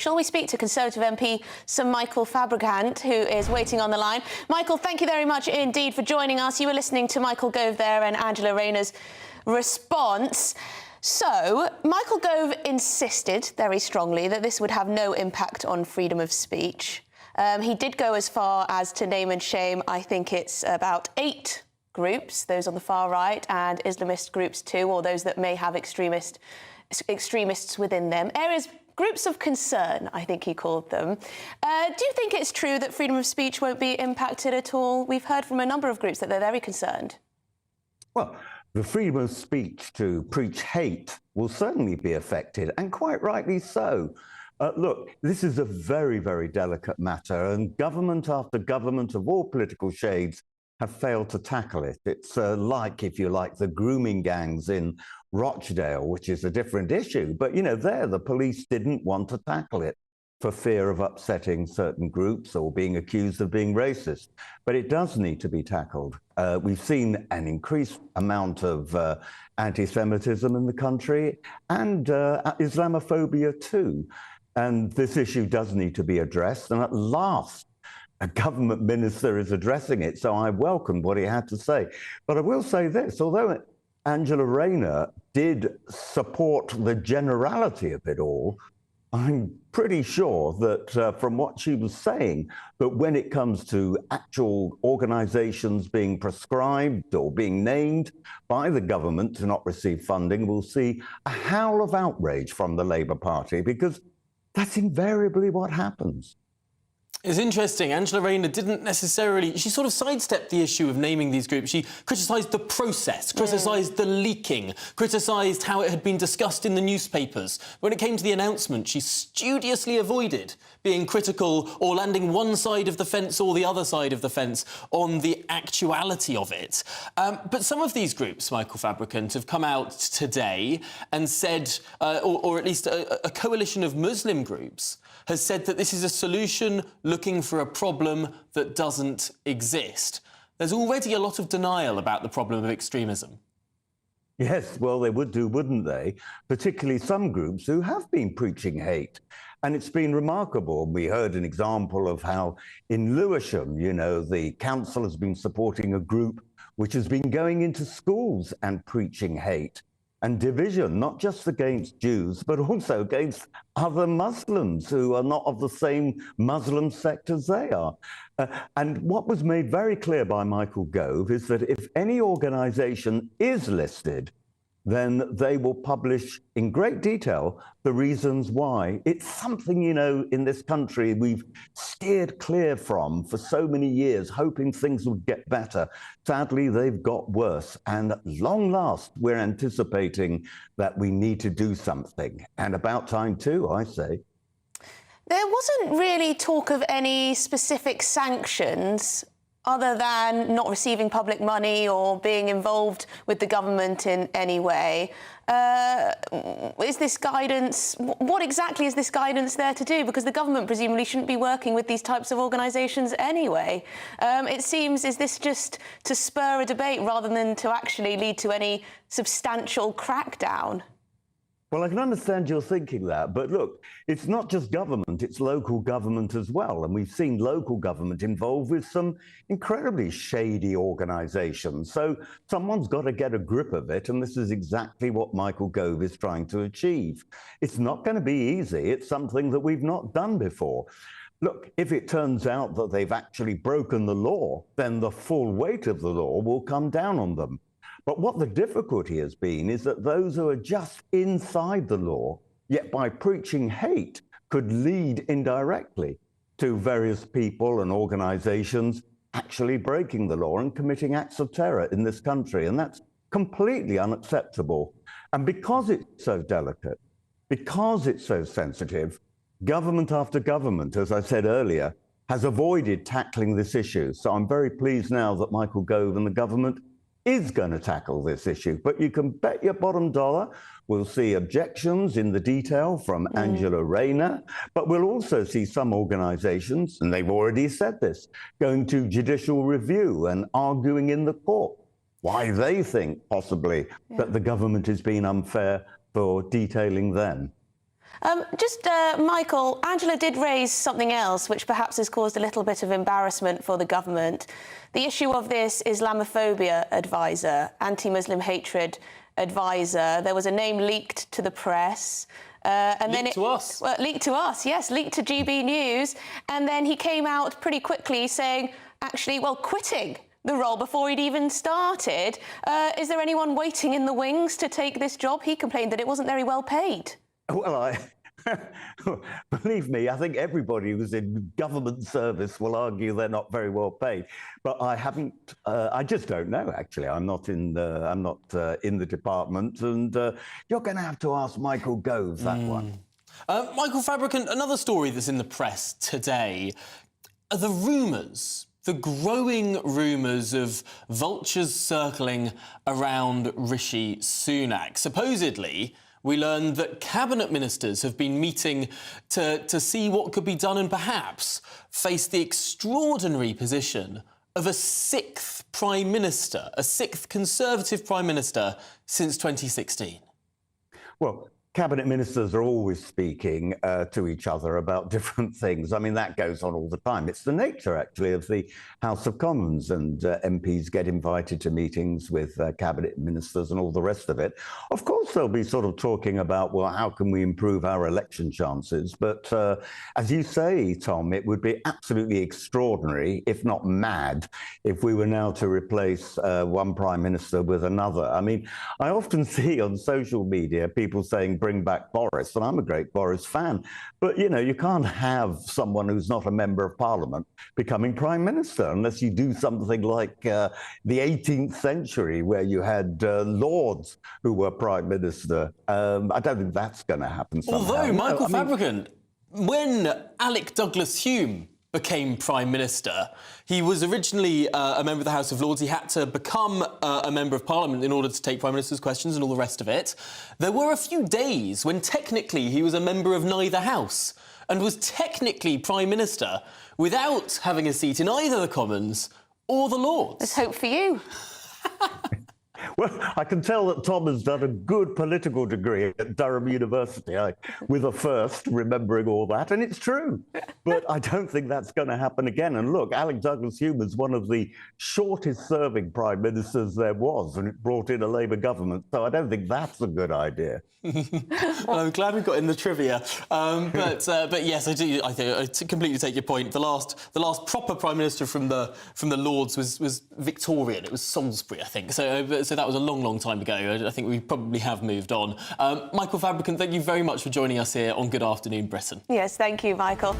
Shall we speak to Conservative MP Sir Michael Fabricant, who is waiting on the line? Michael, thank you very much indeed for joining us. You were listening to Michael Gove there and Angela Rayner's response. So, Michael Gove insisted very strongly that this would have no impact on freedom of speech. He did go as far as to name and shame, I think it's about 8 groups, those on the far right, and Islamist groups too, or those that may have extremists within them. Groups of concern, I think he called them. Do you think it's true that freedom of speech won't be impacted at all? We've heard from a number of groups that they're very concerned. Well, the freedom of speech to preach hate will certainly be affected, and quite rightly so. Look, this is a very, very delicate matter, and government after government of all political shades have failed to tackle it. It's like, if you like, the grooming gangs in Rochdale, which is a different issue. But, you know, there the police didn't want to tackle it for fear of upsetting certain groups or being accused of being racist. But it does need to be tackled. We've seen an increased amount of anti-Semitism in the country and Islamophobia too. And this issue does need to be addressed. And at last, a government minister is addressing it, so I welcomed what he had to say. But I will say this, although Angela Rayner did support the generality of it all, I'm pretty sure that from what she was saying, that when it comes to actual organisations being prescribed or being named by the government to not receive funding, we'll see a howl of outrage from the Labour Party, because that's invariably what happens. It's interesting. Angela Rayner didn't necessarily... She sort of sidestepped the issue of naming these groups. She criticised the process, criticised the leaking, criticised how it had been discussed in the newspapers. When it came to the announcement, she studiously avoided being critical or landing one side of the fence or the other side of the fence on the actuality of it. But some of these groups, Michael Fabricant, have come out today and said, or at least a coalition of Muslim groups, has said that this is a solution looking for a problem that doesn't exist. There's already a lot of denial about the problem of extremism. Yes, well, they would do, wouldn't they? Particularly some groups who have been preaching hate. And it's been remarkable. We heard an example of how in Lewisham, you know, the council has been supporting a group which has been going into schools and preaching hate and division, not just against Jews, but also against other Muslims who are not of the same Muslim sect as they are. And what was made very clear by Michael Gove is that if any organisation is listed, then they will publish in great detail the reasons why. It's something, you know, in this country we've steered clear from for so many years, hoping things would get better. Sadly, they've got worse. And at long last, we're anticipating that we need to do something. And about time too, I say. There wasn't really talk of any specific sanctions other than not receiving public money or being involved with the government in any way. Is this guidance, what exactly is this guidance there to do? Because the government presumably shouldn't be working with these types of organisations anyway. It seems, is this just to spur a debate rather than to actually lead to any substantial crackdown? Well, I can understand your thinking that, but look, it's not just government, it's local government as well. And we've seen local government involved with some incredibly shady organisations. So someone's got to get a grip of it, and this is exactly what Michael Gove is trying to achieve. It's not going to be easy. It's something that we've not done before. Look, if it turns out that they've actually broken the law, then the full weight of the law will come down on them. But what the difficulty has been is that those who are just inside the law, yet by preaching hate, could lead indirectly to various people and organisations actually breaking the law and committing acts of terror in this country. And that's completely unacceptable. And because it's so delicate, because it's so sensitive, government after government, as I said earlier, has avoided tackling this issue. So I'm very pleased now that Michael Gove and the government is going to tackle this issue. But you can bet your bottom dollar we'll see objections in the detail from Angela Rayner, but we'll also see some organisations, and they've already said this, going to judicial review and arguing in the court why they think possibly that the government is being unfair for detailing them. Michael, Angela did raise something else which perhaps has caused a little bit of embarrassment for the government. The issue of this Islamophobia advisor, anti-Muslim hatred advisor. There was a name leaked to the press. Leaked to us. Well, leaked to us, yes, leaked to GB News. And then he came out pretty quickly saying, actually, well, quitting the role before he'd even started. Is there anyone waiting in the wings to take this job? He complained that it wasn't very well paid. Well, believe me, I think everybody who's in government service will argue they're not very well paid. But I haven't. I just don't know. Actually, I'm not in the department, and you're going to have to ask Michael Gove that one. Michael Fabricant, another story that's in the press today are the rumours. The growing rumours of vultures circling around Rishi Sunak. Supposedly, we learned that cabinet ministers have been meeting to see what could be done and perhaps face the extraordinary position of a sixth Prime Minister, a sixth Conservative Prime Minister since 2016. Well, cabinet ministers are always speaking to each other about different things. I mean, that goes on all the time. It's the nature, actually, of the House of Commons, and MPs get invited to meetings with cabinet ministers and all the rest of it. Of course, they'll be sort of talking about, well, how can we improve our election chances? But as you say, Tom, it would be absolutely extraordinary, if not mad, if we were now to replace one prime minister with another. I mean, I often see on social media people saying, bring back Boris, and I'm a great Boris fan. But, you know, you can't have someone who's not a member of parliament becoming prime minister unless you do something like the 18th century where you had lords who were prime minister. I don't think that's going to happen somehow. Although, Michael Fabricant, when Alec Douglas-Home became Prime Minister, he was originally a member of the House of Lords. He had to become a member of Parliament in order to take Prime Minister's questions and all the rest of it. There were a few days when technically he was a member of neither House and was technically Prime Minister without having a seat in either the Commons or the Lords. There's hope for you. Well, I can tell that Tom has done a good political degree at Durham University, with a first, remembering all that, and it's true. But I don't think that's going to happen again. And look, Alec Douglas-Home is one of the shortest-serving prime ministers there was, and it brought in a Labour government. So I don't think that's a good idea. Well, I'm glad we got in the trivia, but yes, I do. I completely take your point. The last proper prime minister from the Lords was Victorian. It was Salisbury, I think. So that was a long time ago. I think we probably have moved on. Michael Fabricant, thank you very much for joining us here on Good Afternoon Britain. Yes, thank you, Michael.